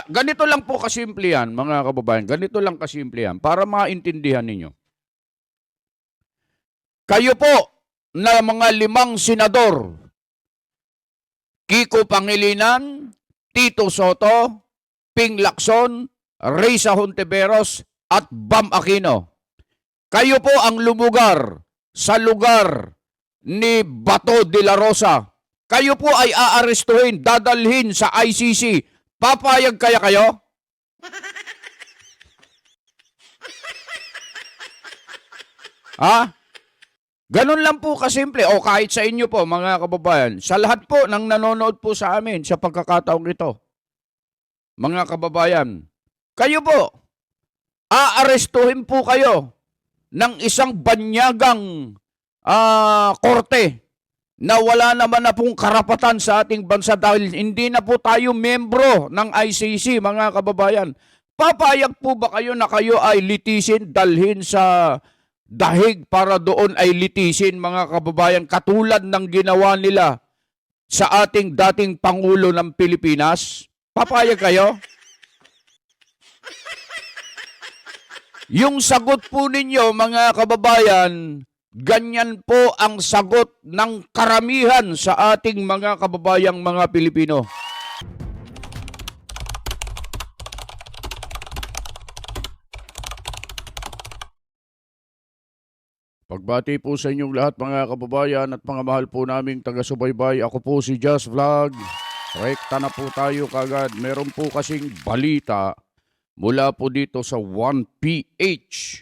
ganito lang po kasimple yan, mga kababayan. Ganito lang kasimple yan para maintindihan ninyo. Kayo po na mga 5 senador, Kiko Pangilinan, Tito Soto, Ping Lacson, Risa Hontiveros, at Bam Aquino. Kayo po ang lumugar sa lugar ni Bato de la Rosa. Kayo po ay aarestuhin, dadalhin sa ICC. Papayag kaya kayo? Ha? Ganun lang po kasimple. O kahit sa inyo po, mga kababayan. Sa lahat po ng nanonood po sa amin sa pagkakataong ito. Mga kababayan, kayo po, aarestuhin po kayo ng isang banyagang korte na wala naman na pong karapatan sa ating bansa dahil hindi na po tayo membro ng ICC, mga kababayan. Papayag po ba kayo na kayo ay litisin, dalhin sa dahig para doon ay litisin, mga kababayan, katulad ng ginawa nila sa ating dating Pangulo ng Pilipinas? Papayag kayo? Yung sagot po ninyo, mga kababayan, ganyan po ang sagot ng karamihan sa ating mga kababayang mga Pilipino. Pagbati po sa inyong lahat, mga kababayan at mga mahal po naming taga-subaybay. Ako po si Just Vlog. Rekta na po tayo kagad. Meron po kasing balita mula po dito sa 1PH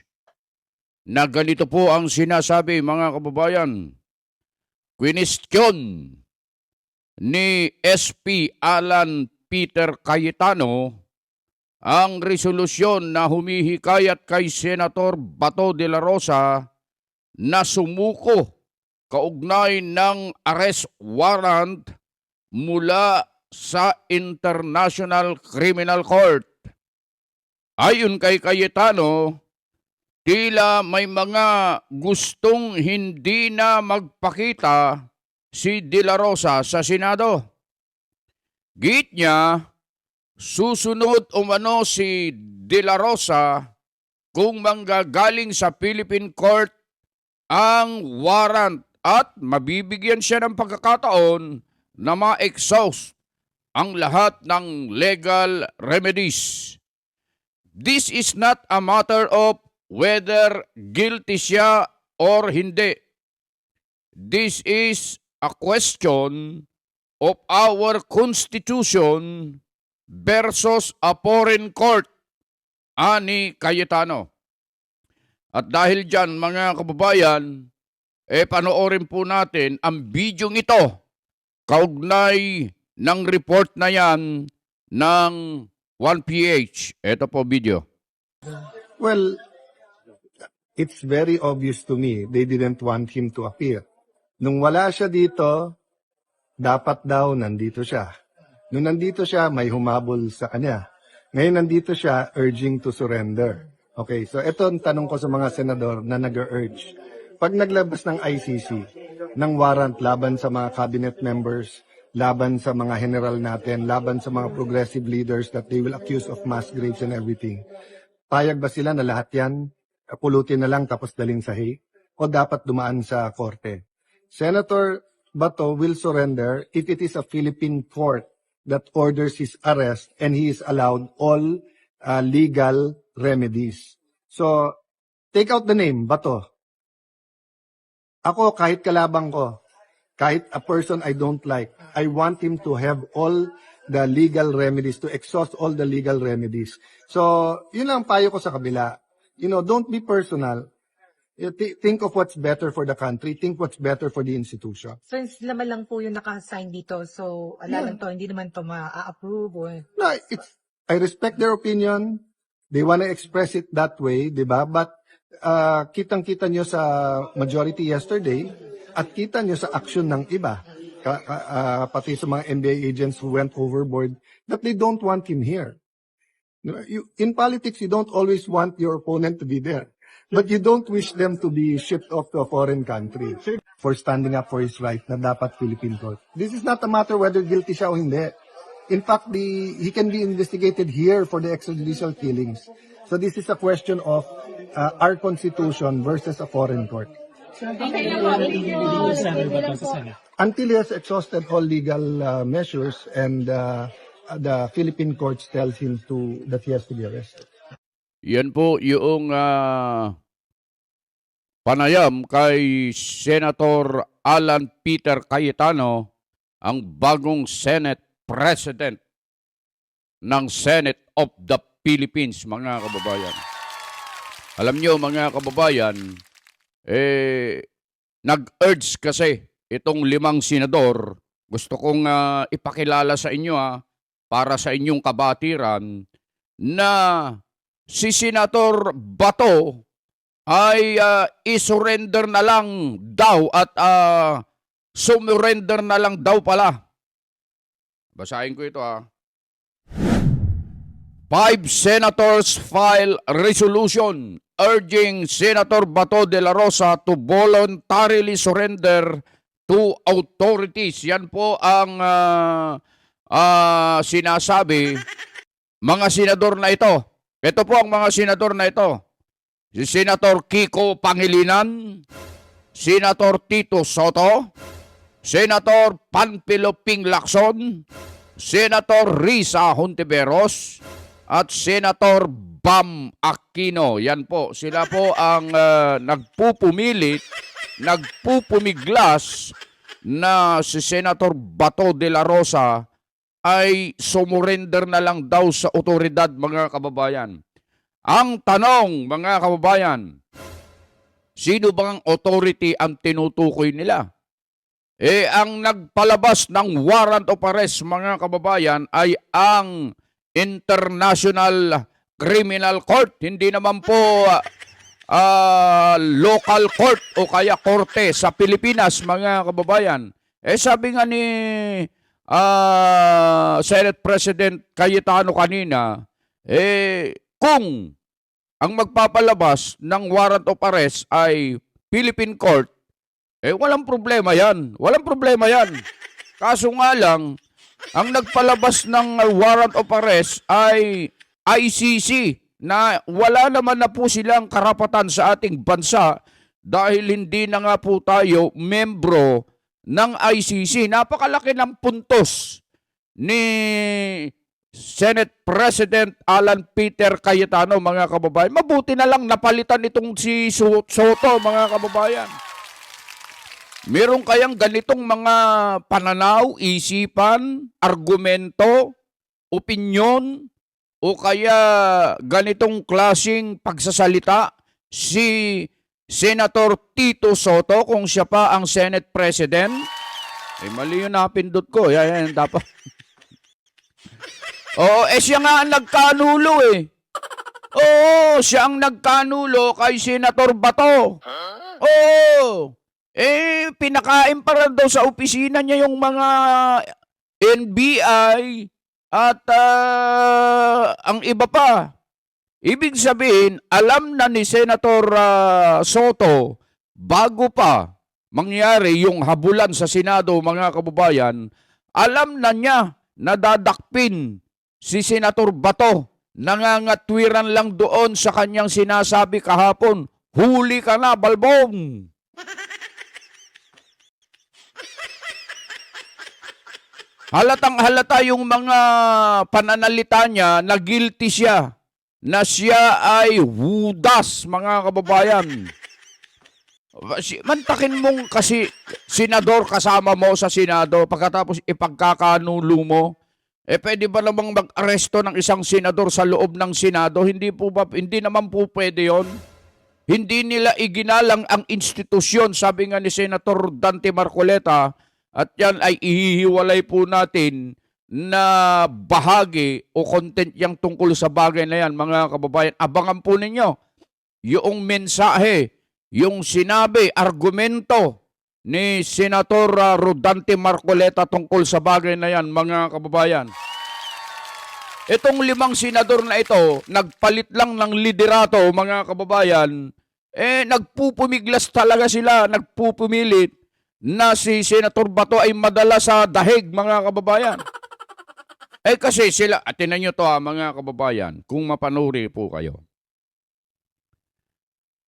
na ganito po ang sinasabi, mga kababayan. Kwinestyon ni SP Alan Peter Cayetano ang resolusyon na humihikayat kay Senator Bato de la Rosa na sumuko kaugnay ng arrest warrant mula sa International Criminal Court. Ayon kay Cayetano, tila may mga gustong hindi na magpakita si De La Rosa sa Senado. Git niya, susunod umano si De La Rosa kung manggagaling sa Philippine Court ang warrant at mabibigyan siya ng pagkakataon na ma-exhaust ang lahat ng legal remedies. This is not a matter of whether guilty siya or hindi. This is a question of our Constitution versus a foreign court, ani Cayetano. At dahil dyan, mga kababayan, panoorin po natin ang bidyong ito kaugnay ng report na yan ng 1PH. Ito po video. Well, it's very obvious to me they didn't want him to appear. Nung wala siya dito, dapat daw nandito siya. Nung nandito siya, may humabol sa kanya. Ngayon nandito siya, urging to surrender. Okay, so ito ang tanong ko sa mga senador na nag-urge. Pag naglabas ng ICC, ng warrant laban sa mga cabinet members, laban sa mga general natin, laban sa mga progressive leaders that they will accuse of mass graves and everything, payag ba sila na lahat yan, pulutin na lang tapos daling sa Hague? O dapat dumaan sa korte? Senator Bato will surrender if it is a Philippine court that orders his arrest and he is allowed all legal remedies. So, take out the name, Bato. Ako, kahit kalabang ko, kahit a person I don't like, I want him to have all the legal remedies, to exhaust all the legal remedies. So, yun lang payo ko sa kabila. You know, don't be personal. Think of what's better for the country. Think what's better for the institution. Since naman lang po yung naka-assign dito, so lang to, hindi naman to ma-approve or... No, I respect their opinion. They want to express it that way, di ba? But kitang-kita nyo sa majority yesterday at kita nyo sa action ng iba, pati sa mga NBA agents who went overboard, that they don't want him here. In politics, you don't always want your opponent to be there. But you don't wish them to be shipped off to a foreign country for standing up for his right na dapat Philippine court. This is not a matter whether guilty siya o hindi. In fact, he can be investigated here for the extrajudicial killings. So this is a question of our constitution versus a foreign court. Until he has exhausted all legal measures and the Philippine courts tells him that he has to be arrested. Yan po yung panayam kay Senator Alan Peter Cayetano, ang bagong Senate President ng Senate of the Philippines, mga kababayan. Alam nyo, mga kababayan, nag-urge kasi itong 5 senador. Gusto kong ipakilala sa inyo para sa inyong kabatiran na si Senator Bato ay isurrender na lang daw at sumurrender na lang daw pala. Basahin ko ito 5 senators file resolution urging Senator Bato de la Rosa to voluntarily surrender to authorities. Yan po ang sinasabi mga senador na ito. Ito po ang mga senador na ito. Si Senator Kiko Pangilinan, Senator Tito Soto, Senator Panfilo Ping Lacson, Senator Risa Hontiveros, at Senator Bam Aquino. Yan po, sila po ang nagpupumilit, nagpupumiglas na si Senator Bato de la Rosa ay sumurrender na lang daw sa otoridad, mga kababayan. Ang tanong, mga kababayan, sino bang authority ang tinutukoy nila? Ang nagpalabas ng warrant of arrest, mga kababayan, ay ang International Criminal Court. Hindi naman po local court o kaya korte sa Pilipinas, mga kababayan. Sabi nga ni Senate President Cayetano kanina, kung ang magpapalabas ng warrant of arrest ay Philippine Court, walang problema yan. Walang problema yan. Kaso nga lang, ang nagpalabas ng warrant of arrest ay ICC na wala naman na po silang karapatan sa ating bansa dahil hindi na nga po tayo membro ng ICC. Napakalaki ng puntos ni Senate President Alan Peter Cayetano, mga kababayan. Mabuti na lang napalitan itong si Soto, mga kababayan. Meron kayang ganitong mga pananaw, isipan, argumento, opinyon, o kaya ganitong klaseng pagsasalita si Senator Tito Soto kung siya pa ang Senate President? Mali yun napindot ko. Yan, dapat. Siya nga ang nagkanulo Oo, siya ang nagkanulo kay Senator Bato. Pinakain pa rin daw sa opisina niya yung mga NBI at ang iba pa. Ibig sabihin, alam na ni Senator Soto, bago pa mangyari yung habulan sa Senado, mga kababayan, alam na niya na dadakpin si Senator Bato. Nangangatwiran lang doon sa kanyang sinasabi kahapon, huli ka na, Balbong! Halatang halata yung mga pananalita niya na guilty siya, na siya ay wudas, mga kababayan. Mantakin mong kasi senador kasama mo sa Senado, pagkatapos ipagkakanulo mo, pwede ba namang mag-aresto ng isang senador sa loob ng Senado? Hindi naman po pwede yon. Hindi nila iginalang ang institusyon, sabi nga ni Senator Dante Marcoleta, at yan ay ihihiwalay po natin na bahagi o content yang tungkol sa bagay na yan, mga kababayan. Abangan po ninyo yung mensahe, yung sinabi, argumento ni Senator Rodante Marcoleta tungkol sa bagay na yan, mga kababayan. Itong 5 senador na ito, nagpalit lang ng liderato, mga kababayan, nagpupumiglas talaga sila, nagpupumilit na si Senator Bato ay madala sa dahig, mga kababayan. Kasi sila, at tinan nyo to mga kababayan, kung mapanuri po kayo.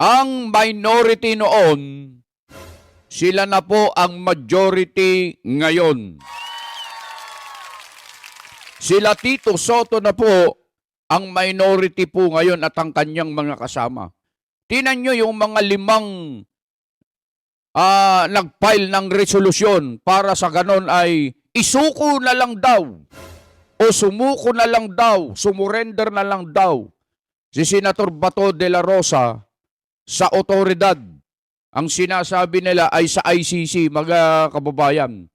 Ang minority noon, sila na po ang majority ngayon. Sila Tito Soto na po ang minority po ngayon at ang kanyang mga kasama. Tinan nyo yung mga 5 nag-file ng resolusyon para sa ganon ay isuko na lang daw o sumuko na lang daw, sumurrender na lang daw si Senator Bato de la Rosa sa otoridad. Ang sinasabi nila ay sa ICC, mga kababayan.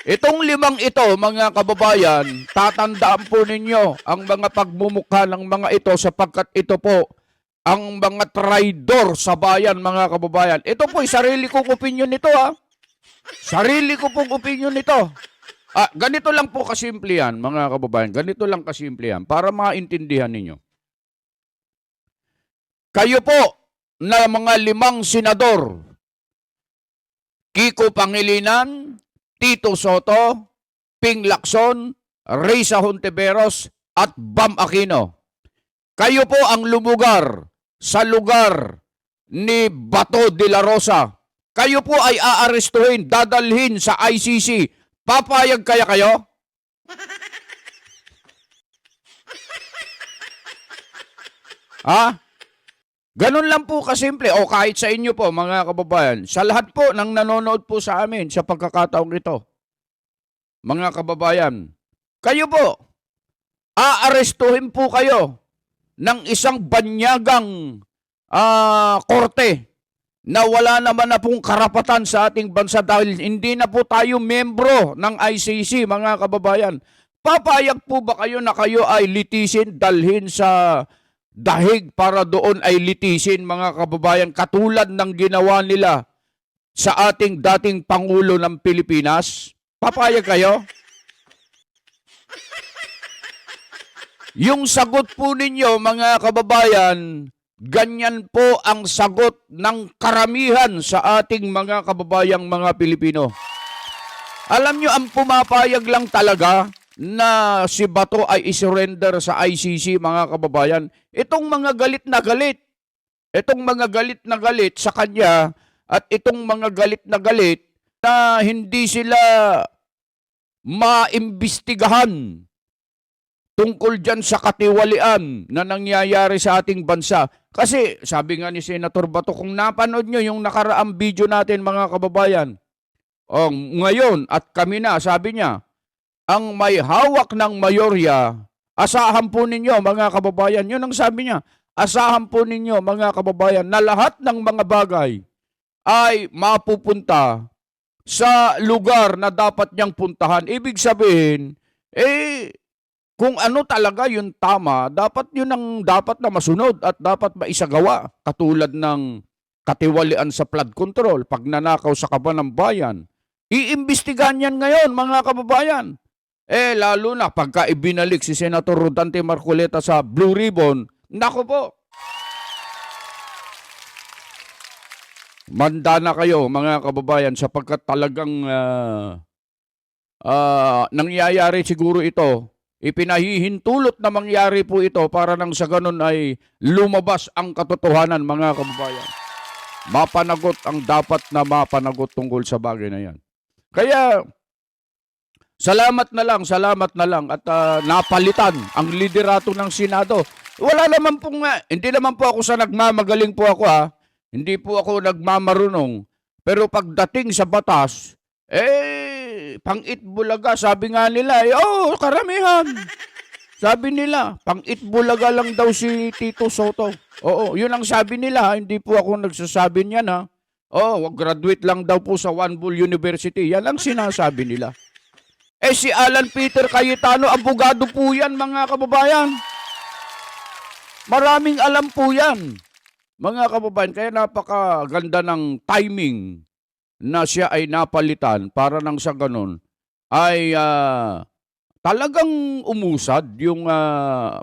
Itong 5 ito, mga kababayan, tatandaan po ninyo ang mga pagmumukha ng mga ito sapagkat ito po ang mga traidor sa bayan, mga kababayan. Ito po, sarili kong opinion nito, Sarili ko pong opinion nito. Ganito lang po kasimple yan, mga kababayan. Ganito lang kasimple yan para maintindihan ninyo. Kayo po na mga 5 senador, Kiko Pangilinan, Tito Soto, Ping Lacson, Risa Hontiveros, at Bam Aquino. Kayo po ang lumugar sa lugar ni Bato de la Rosa. Kayo po ay aarestuhin, dadalhin sa ICC. Papayag kaya kayo? Ganun lang po kasimple. O kahit sa inyo po, mga kababayan, sa lahat po ng nanonood po sa amin sa pagkakataong ito, mga kababayan, kayo po, aarestuhin po kayo ng isang banyagang korte na wala naman na pong karapatan sa ating bansa dahil hindi na po tayo membro ng ICC, mga kababayan. Papayag po ba kayo na kayo ay litisin, dalhin sa dahig para doon ay litisin, mga kababayan, katulad ng ginawa nila sa ating dating Pangulo ng Pilipinas? Papayag kayo? Yung sagot po ninyo, mga kababayan, ganyan po ang sagot ng karamihan sa ating mga kababayang mga Pilipino. Alam nyo, ang pumapayag lang talaga na si Bato ay isurrender sa ICC, mga kababayan, itong mga galit na galit. Itong mga galit na galit sa kanya at itong mga galit na hindi sila maimbestigahan tungkol dyan sa katiwalian na nangyayari sa ating bansa. Kasi sabi nga ni Senator Bato, kung napanood nyo yung nakaraang video natin, mga kababayan, ngayon at kami na, sabi niya, ang may hawak ng mayorya, asahan po ninyo, mga kababayan, yun ang sabi niya, asahan po ninyo, mga kababayan, na lahat ng mga bagay ay mapupunta sa lugar na dapat niyang puntahan. Ibig sabihin, kung ano talaga yung tama, dapat yun ang dapat na masunod at dapat maisagawa. Katulad ng katiwalian sa flood control, pagnanakaw sa kaban ng bayan. Iimbestigahan yan ngayon, mga kababayan. Lalo na pagka ibinalik si Senator Rodante Marcoleta sa Blue Ribbon, nako po. Manda na kayo, mga kababayan, sapagkat talagang nangyayari siguro ito. Ipinahihintulot na mangyari po ito para nang sa ganun ay lumabas ang katotohanan, mga kababayan. Mapanagot ang dapat na mapanagot tungkol sa bagay na yan. Kaya, salamat na lang at napalitan ang liderato ng Senado. Wala naman pong, hindi naman po ako sa nagmamagaling po ako Hindi po ako nagmamarunong. Pero pagdating sa batas, pang-itbulaga, sabi nga nila, karamihan. Sabi nila, pang-itbulaga lang daw si Tito Soto. Oo, yun ang sabi nila, hindi po ako nagsasabi niyan graduate lang daw po sa One Bull University. Yan ang sinasabi nila. Si Alan Peter Cayetano, abogado po yan, mga kababayan. Maraming alam po yan, mga kababayan. Kaya napakaganda ng timing na siya ay napalitan para nang sa ganun ay talagang umusad yung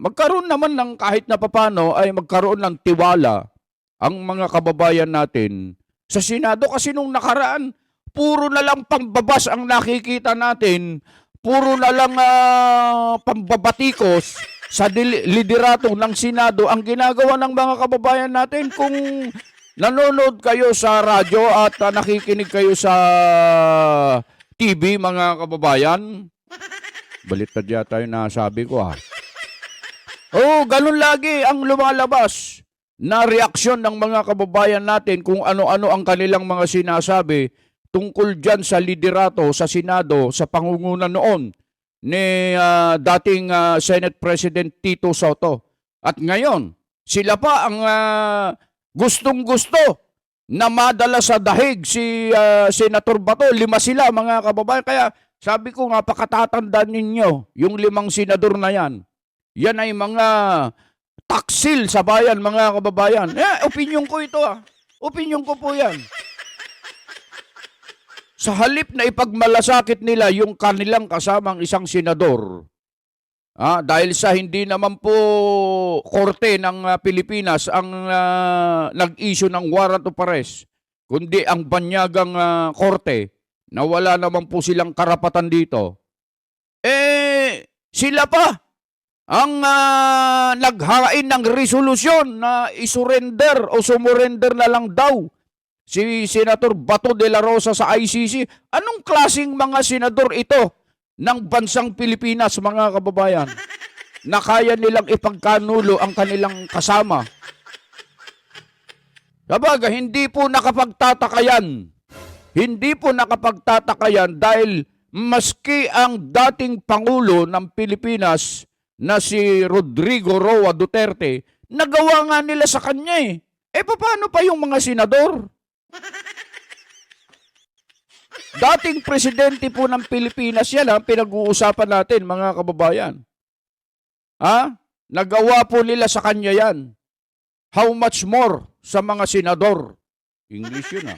magkaroon naman ng kahit na papano ay magkaroon ng tiwala ang mga kababayan natin sa Senado. Kasi nung nakaraan, puro na lang pambabas ang nakikita natin, puro na lang pambabatikos sa liderato ng Senado ang ginagawa ng mga kababayan natin. Kung nanonood kayo sa radyo at nakikinig kayo sa TV, mga kababayan, baliktad yata yung nasabi ko Oo, ganun lagi ang lumalabas na reaksyon ng mga kababayan natin kung ano-ano ang kanilang mga sinasabi tungkol dyan sa liderato, sa Senado, sa pangungunan noon ni dating Senate President Tito Soto. At ngayon, sila pa ang gustong-gusto na madala sa dahig si Senator Bato. 5 sila, mga kababayan. Kaya sabi ko nga, pakatatandaan ninyo yung 5 senador na yan. Yan ay mga taksil sa bayan, mga kababayan. Opinyon ko ito Opinyon ko po yan. Sa halip na ipagmalasakit nila yung kanilang kasamang isang senador, dahil sa hindi naman po korte ng Pilipinas ang nag-issue ng warrant of arrest, kundi ang banyagang korte na wala naman po silang karapatan dito, sila pa ang naghain ng resolusyon na isurrender o sumurrender na lang daw si Senator Bato de la Rosa sa ICC. Anong klaseng mga senador ito ng bansang Pilipinas, mga kababayan, na kaya nilang ipagkanulo ang kanilang kasama? Sabagay, hindi po nakapagtataka yan. Hindi po nakapagtataka yan dahil maski ang dating Pangulo ng Pilipinas na si Rodrigo Roa Duterte, nagawa nga nila sa kanya paano pa yung mga senador? Dating presidente po ng Pilipinas yan pinag-uusapan natin, mga kababayan. Nagawa po nila sa kanya yan. How much more sa mga senador? English yun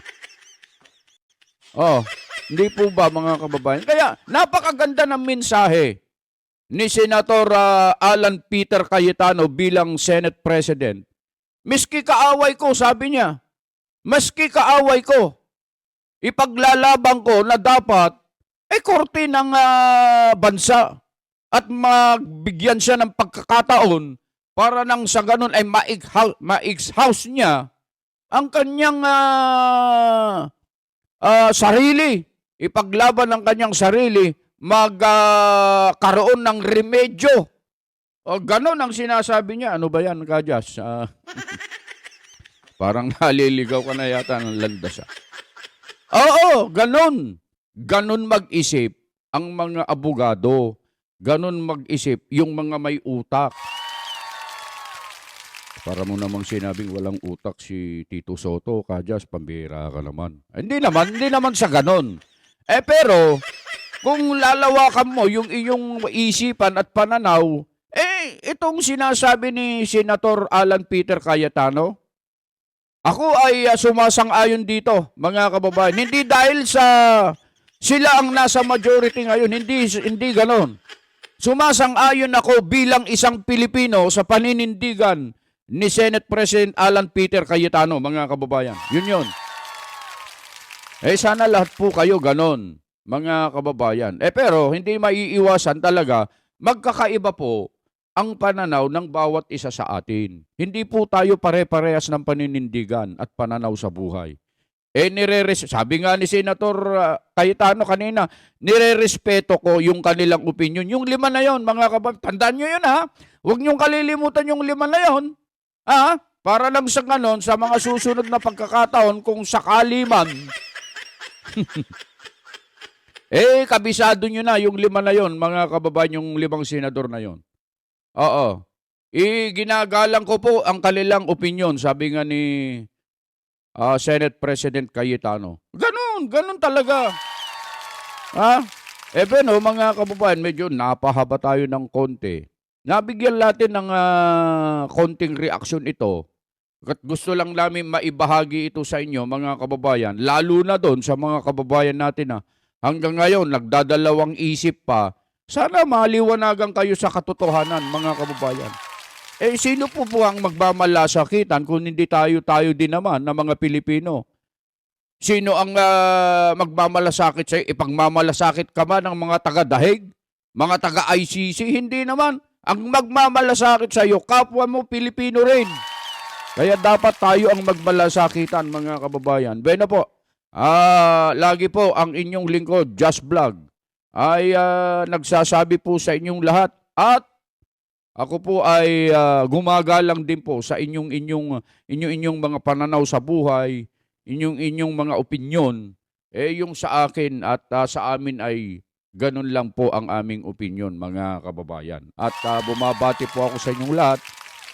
hindi po ba, mga kababayan? Kaya napakaganda ng mensahe ni Senator Alan Peter Cayetano bilang Senate President. Miski kaaway ko, sabi niya, maski kaaway ko, ipaglalaban ko na dapat korte ng bansa at magbigyan siya ng pagkakataon para nang sa ganun ay ma-exhaust niya ang kanyang sarili, ipaglaban ng kanyang sarili, magkaroon ng remedyo. O ganon ang sinasabi niya. Ano ba yan, Kajas? Parang naliligaw ka na yata ng landas. Oo, ganon. Ganon mag-isip ang mga abogado. Ganon mag-isip yung mga may utak. Para mo namang sinabing walang utak si Tito Soto, Kajas, pambira ka naman. Hindi naman sa ganon. Pero, kung lalawakan mo yung iyong isipan at pananaw, itong sinasabi ni Senator Alan Peter Cayetano, ako ay sumasang-ayon dito, mga kababayan. Hindi dahil sa sila ang nasa majority ngayon, hindi ganon. Sumasang-ayon ako bilang isang Pilipino sa paninindigan ni Senate President Alan Peter Cayetano, mga kababayan. Yun. Sana lahat po kayo ganon, mga kababayan. Pero hindi maiiwasan talaga, magkakaiba po ang pananaw ng bawat isa sa atin. Hindi po tayo pare-parehas ng paninindigan at pananaw sa buhay. Sabi nga ni Senator Cayetano kanina, nirerespeto ko yung kanilang opinion. Yung 5 na yon, mga kababayan, tandaan nyo yun Huwag nyong kalilimutan yung 5 na yon. Para lang sa ganon, sa mga susunod na pagkakataon, kung sakali man, kabisado nyo na yung 5 na yon, mga kababayan, yung 5 senador na yon. Oo. Ginagalang ko po ang kanilang opinion, sabi nga ni Senate President Cayetano. Ganun talaga. Mga kababayan, medyo napahaba tayo ng konti. Nabigyan natin ng konting reaksyon ito. At gusto lang namin maibahagi ito sa inyo, mga kababayan. Lalo na doon sa mga kababayan natin hanggang ngayon nagdadalawang isip pa. Sana maliwanagan kayo sa katotohanan, mga kababayan. Sino po ang magmamalasakitan kung hindi tayo din naman na mga Pilipino? Sino ang magmamalasakit sa'yo? Ipagmamalasakit ka ba ng mga taga-dahig? mga taga-ICC, hindi naman. Ang magmamalasakit sa iyo, kapwa mo Pilipino rin. Kaya dapat tayo ang magmalasakitan, mga kababayan. Bueno po, lagi po ang inyong lingkod, Just Vlog, ay nagsasabi po sa inyong lahat at ako po ay gumagalang din po sa inyong mga pananaw sa buhay, inyong mga opinyon. Yung sa akin at sa amin ay ganun lang po ang aming opinyon, mga kababayan. At bumabati po ako sa inyong lahat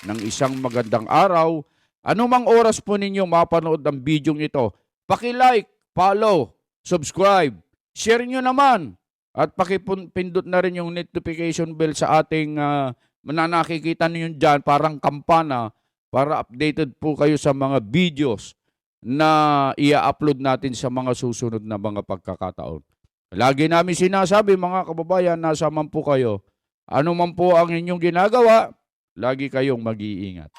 ng isang magandang araw. Anumang oras po ninyo mapanood ang video ito, paki-like, follow, subscribe, share nyo naman. At pakipindot na rin yung notification bell sa ating nakikita niyo dyan, parang kampana, para updated po kayo sa mga videos na i-upload natin sa mga susunod na mga pagkakataon. Lagi namin sinasabi, mga kababayan, nasa man po kayo, ano man po ang inyong ginagawa, lagi kayong mag-iingat.